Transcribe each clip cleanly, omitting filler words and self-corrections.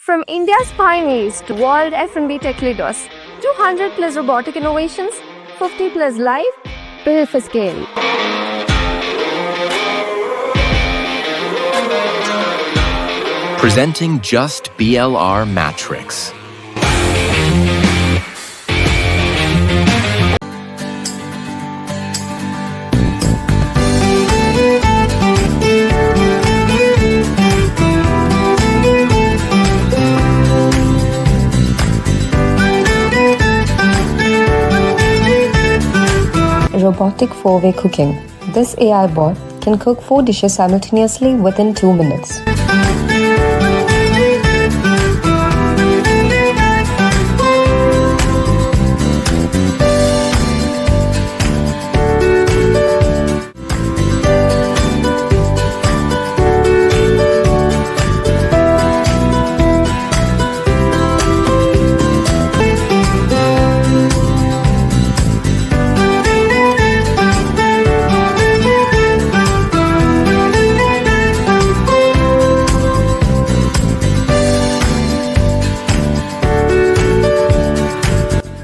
From India's pioneers to world F&B tech leaders, 200 plus robotic innovations, 50 plus live, built for scale. Presenting Just BLR Matrix. Robotic 4-way cooking. This AI bot can cook 4 dishes simultaneously within 2 minutes.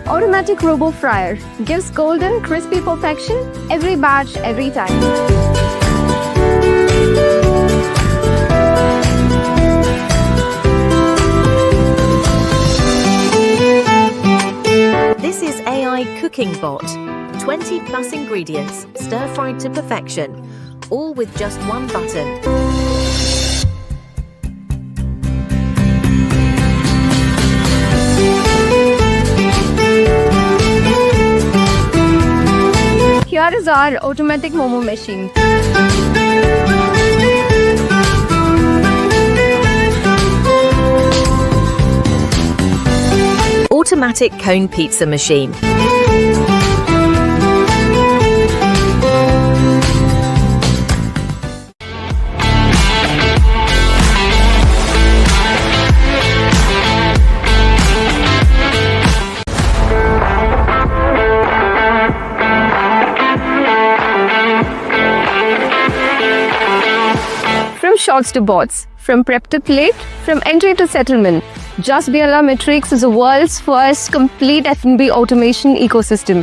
Automatic robo fryer gives golden, crispy perfection every batch, every time. This is AI Cooking Bot. 20 plus ingredients, stir-fried to perfection, all with just one button. Here is our automatic momo machine. Automatic cone pizza machine. From shots to bots, from prep to plate, from entry to settlement, Just BLR Matrix is the world's first complete F&B automation ecosystem.